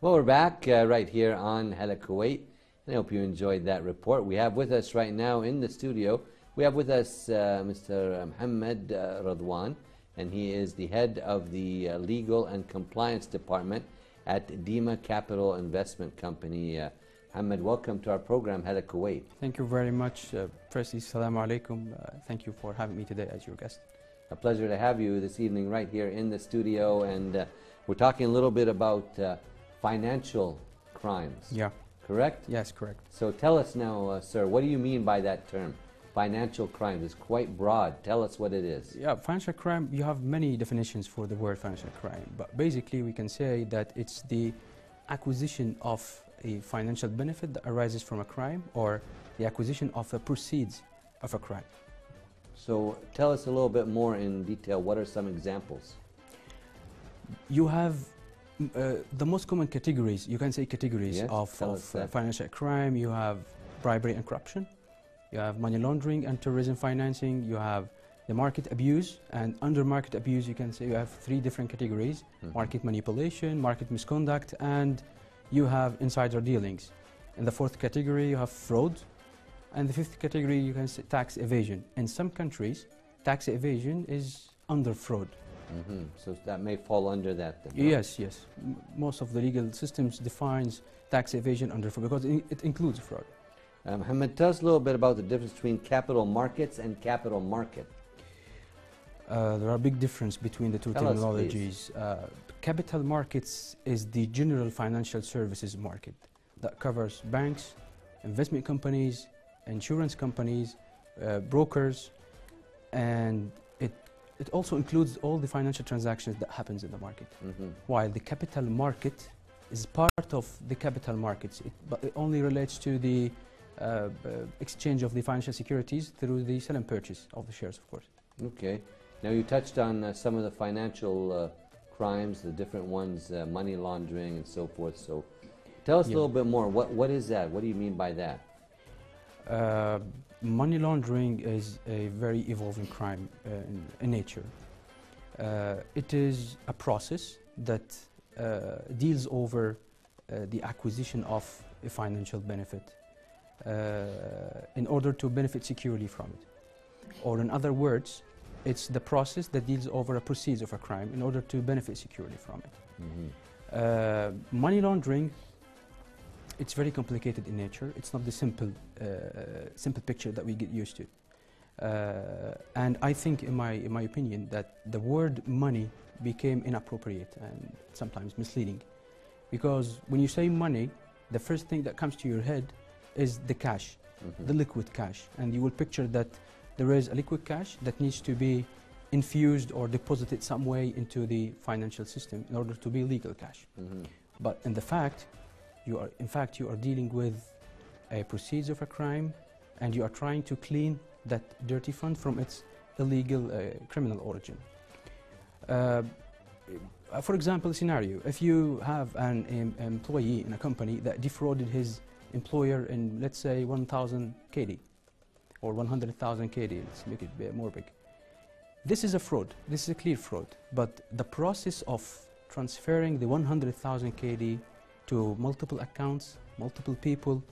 Well, we're back right here on Hala Kuwait, and I hope you enjoyed that report. We have with us right now in the studio, we have with us Mr. محمد Rضوان, and he is the head of the Legal and Compliance Department at Dima Capital Investment Company. محمد, welcome to our program, Hala Kuwait. Thank you very much. Firstly, Assalamu alaikum. Thank you for having me today as your guest. A pleasure to have you this evening right here in the studio, and we're talking a little bit about financial crimes. Yeah. Correct? Yes, correct. So tell us now, sir, what do you mean by that term? Financial crimes is quite broad. Tell us what it is. Yeah, financial crime, you have many definitions for the word financial crime, but basically we can say that it's the acquisition of a financial benefit that arises from a crime, or the acquisition of the proceeds of a crime. So tell us a little bit more in detail. What are some examples? You have the most common categories, you can say categories, yes, of financial crime. You have bribery and corruption, you have money laundering and terrorism financing, you have the market abuse, and under market abuse you can say you have three different categories: market manipulation, market misconduct, and you have insider dealings. In the fourth category you have fraud, and the fifth category you can say tax evasion. In some countries tax evasion is under fraud. So that may fall under that then? Yes, yes. Most of the legal systems defines tax evasion under fraud because it includes fraud. Mohammed, tell us a little bit about the difference between capital markets and capital market. There are big difference between the two terminologies. Capital markets is the general financial services market that covers banks, investment companies, insurance companies, brokers, and it also includes all the financial transactions that happens in the market. While the capital market is part of the capital markets, but it only relates to the exchange of the financial securities through the sell and purchase of the shares, of course. Okay. Now you touched on some of the financial crimes, the different ones, money laundering and so forth. So tell us a little bit more. What is that? What do you mean by that? Money laundering is a very evolving crime in nature. It is a process that deals over the acquisition of a financial benefit in order to benefit securely from it. Or in other words, it's the process that deals over a proceeds of a crime in order to benefit securely from it. Money laundering, it's very complicated in nature. It's not the simple picture that we get used to. And I think, in my opinion, that the word money became inappropriate and sometimes misleading. Because when you say money, the first thing that comes to your head is the cash, the liquid cash. And you will picture that there is a liquid cash that needs to be infused or deposited some way into the financial system in order to be legal cash. But in fact, you are dealing with a proceeds of a crime, and you are trying to clean that dirty fund from its illegal criminal origin. For example, a scenario: if you have an employee in a company that defrauded his employer in, let's say, 1,000 KD or 100,000 KD, let's make it more big. This is a fraud. This is a clear fraud. But the process of transferring the 100,000 KD to multiple accounts, multiple people,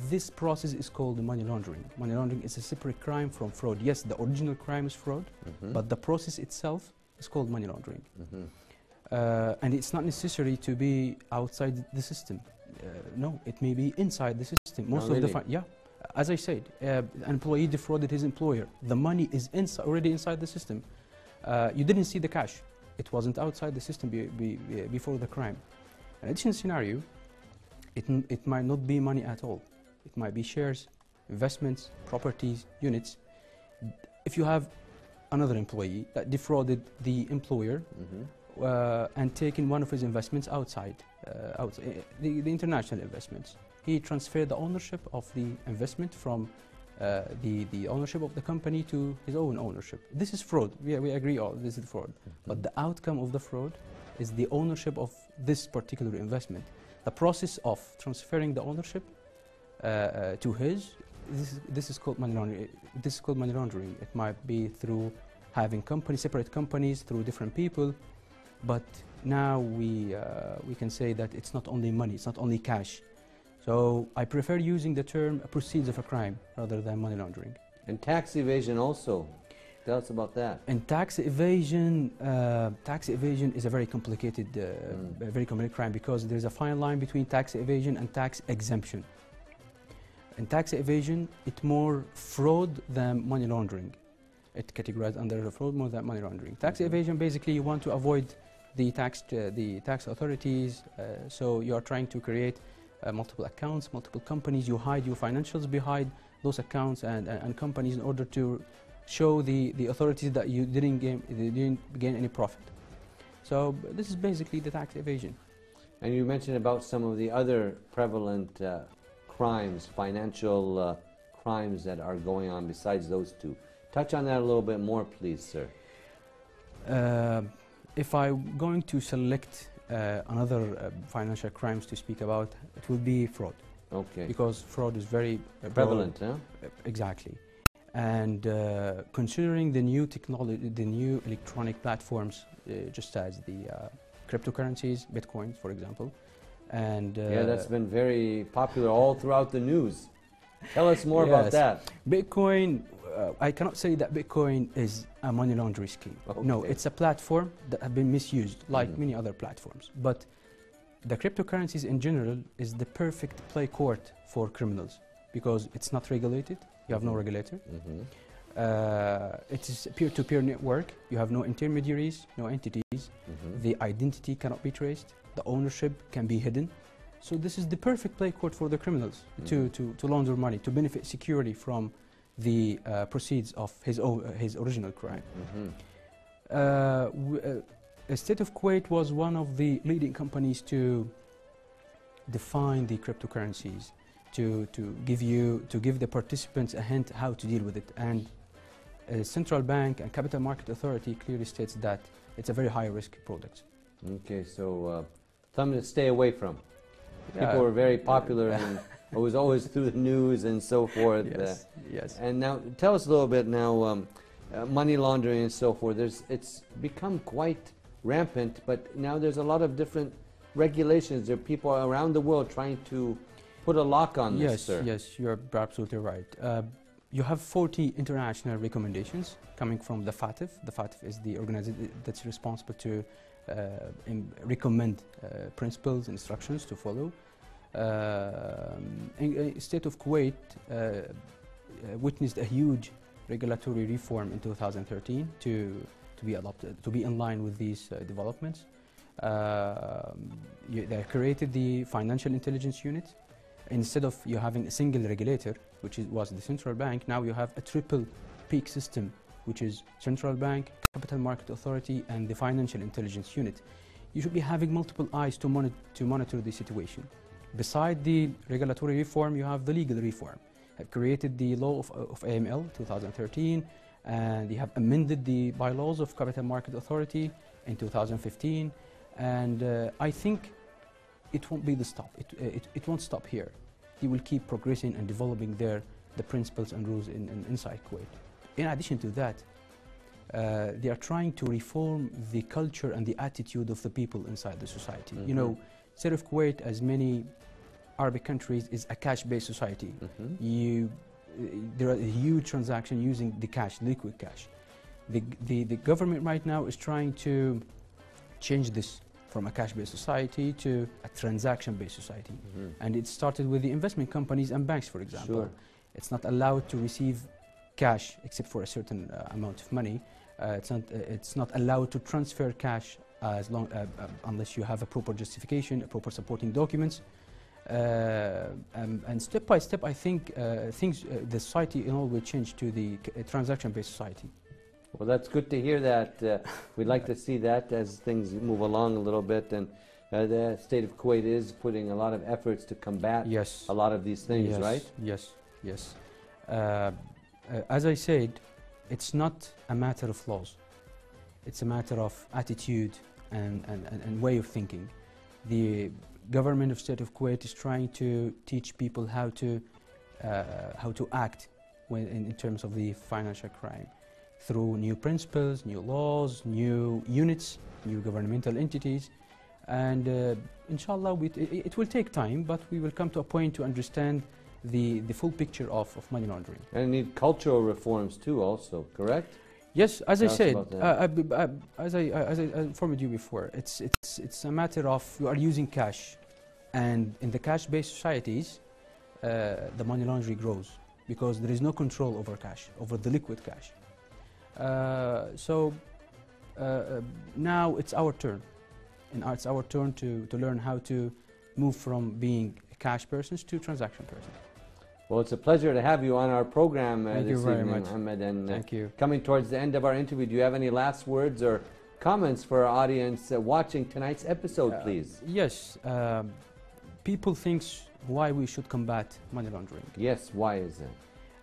this process is called money laundering. Money laundering is a separate crime from fraud. Yes, the original crime is fraud, but the process itself is called money laundering. And it's not necessary to be outside the system. No, it may be inside the system. Most of the as I said, an employee defrauded his employer. The money is already inside the system. You didn't see the cash. It wasn't outside the system before the crime. In additional scenario, it might not be money at all. It might be shares, investments, properties, units. If you have another employee that defrauded the employer and taken one of his investments outside the international investments, he transferred the ownership of the investment from the ownership of the company to his own ownership. This is fraud. We agree all this is fraud. But the outcome of the fraud is the ownership of this particular investment. The process of transferring the ownership to his, this is called money laundering. This is called money laundering. It might be through having separate companies, through different people, but now we can say that it's not only money, it's not only cash. So I prefer using the term proceeds of a crime rather than money laundering. And tax evasion also. Tell us about that. And tax evasion is a very complicated crime, because there's a fine line between tax evasion and tax exemption. In tax evasion, it's more fraud than money laundering. It's categorized under fraud more than money laundering. Tax evasion, basically, you want to avoid the tax authorities, so you are trying to create multiple accounts, multiple companies. You hide your financials behind those accounts and companies in order to show the authorities that you didn't gain any profit. So this is basically the tax evasion. And you mentioned about some of the other prevalent crimes, financial crimes that are going on besides those two. Touch on that a little bit more, please, sir. If I'm going to select another financial crimes to speak about, it will be fraud. Okay. Because fraud is very prevalent, huh? Exactly. And considering the new technology, the new electronic platforms, just as the cryptocurrencies, Bitcoin, for example, and yeah, that's been very popular all throughout the news. Tell us more about that. Bitcoin, I cannot say that Bitcoin is a money laundering scheme. Okay. No, it's a platform that has been misused, like many other platforms. But the cryptocurrencies in general is the perfect play court for criminals, because it's not regulated. You have no regulator. It is a peer-to-peer network. You have no intermediaries, no entities. The identity cannot be traced. The ownership can be hidden. So this is the perfect play court for the criminals to launder money, to benefit securely from the proceeds of his original crime. State of Kuwait was one of the leading companies to define the cryptocurrencies, to give the participants a hint how to deal with it. And central bank and capital market authority clearly states that it's a very high risk product. Okay, so something to stay away from. People were very popular and it was always through the news and so forth. Yes, yes. And now tell us a little bit now, money laundering and so forth. It's become quite rampant, but now there's a lot of different regulations. There are people around the world trying to put a lock on this, sir. Yes, you're absolutely right. You have 40 international recommendations coming from the FATF. The FATF is the organization that's responsible to recommend principles, instructions to follow. State of Kuwait witnessed a huge regulatory reform in 2013 to be adopted, to be in line with these developments. They created the Financial Intelligence Unit. Instead of you having a single regulator, which was the central bank, now you have a triple peak system, which is central bank, capital market authority, and the Financial Intelligence Unit. You should be having multiple eyes to monitor the situation. Beside the regulatory reform, you have the legal reform. Have created the law of AML 2013, and they have amended the bylaws of Capital Market Authority in 2015. And I think it won't be the stop. It won't stop here. They will keep progressing and developing the principles and rules inside Kuwait. In addition to that, they are trying to reform the culture and the attitude of the people inside the society. You know, State of Kuwait, as many Arabic countries, is a cash-based society. There are a huge transaction using the cash, liquid cash. The government right now is trying to change this from a cash-based society to a transaction-based society. And it started with the investment companies and banks, for example. Sure. It's not allowed to receive cash except for a certain amount of money. It's not allowed to transfer cash unless you have a proper justification, proper supporting documents. And step by step, I think the society in all will change to the transaction-based society. Well, that's good to hear that. We'd like to see that as things move along a little bit. And the state of Kuwait is putting a lot of efforts to combat a lot of these things, right? Yes, yes. As I said, it's not a matter of laws. It's a matter of attitude and way of thinking. The government of State of Kuwait is trying to teach people how to act in terms of the financial crime, through new principles, new laws, new units new governmental entities, and inshallah it will take time, but we will come to a point to understand the full picture of money laundering. And need cultural reforms too also, correct? Yes, as I Tell us said, about as I informed you before, it's a matter of you are using cash, and in the cash-based societies, the money laundering grows because there is no control over cash, over the liquid cash. Now it's our turn, and it's our turn to learn how to move from being cash persons to transaction persons. Well, it's a pleasure to have you on our program Thank you this very evening, much. Mohammed. And Thank you. coming towards the end of our interview, do you have any last words or comments for our audience watching tonight's episode, please? Yes. People think why we should combat money laundering. Yes, why is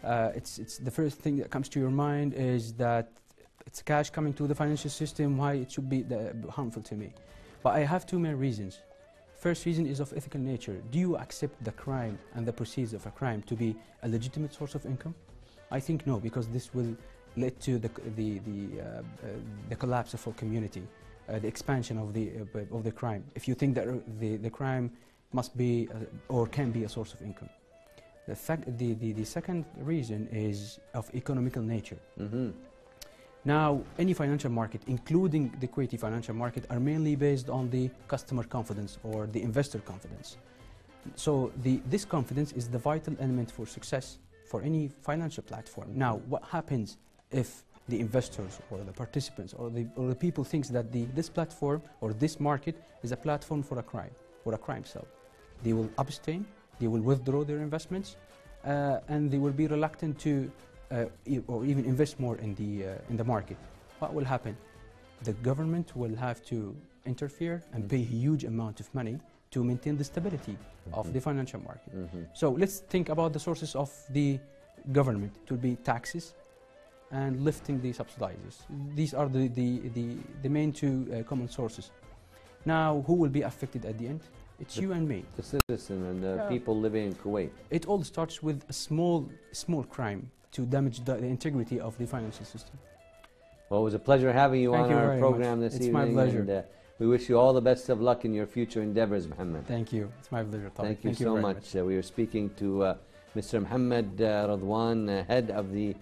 that? It's the first thing that comes to your mind is that it's cash coming to the financial system, why it should be harmful to me. But I have two main reasons. First reason is of ethical nature. Do you accept the crime and the proceeds of a crime to be a legitimate source of income? I think no, because this will lead to the collapse of a community, the expansion of the crime. If you think that the crime must be or can be a source of income. The second reason is of economical nature. Mm-hmm. Now, any financial market, including the equity financial market, are mainly based on the customer confidence or the investor confidence. So this confidence is the vital element for success for any financial platform. Now, what happens if the investors or the participants or the people thinks that this platform or this market is a platform for a crime or a crime cell? They will abstain, they will withdraw their investments, and they will be reluctant to or even invest more in the market. What will happen? The government will have to interfere and pay a huge amount of money to maintain the stability of the financial market. So let's think about the sources of the government. It will be taxes and lifting the subsidies. These are the main two common sources. Now, who will be affected at the end? It's you and me. The citizen and the people living in Kuwait. It all starts with a small crime to damage the integrity of the financial system. Well, it was a pleasure having you on our program this evening. It's my pleasure. And, we wish you all the best of luck in your future endeavors, Mohammed. Thank you. It's my pleasure. Thank you so much. We are speaking to Mr. Mohammed Rضوان, head of the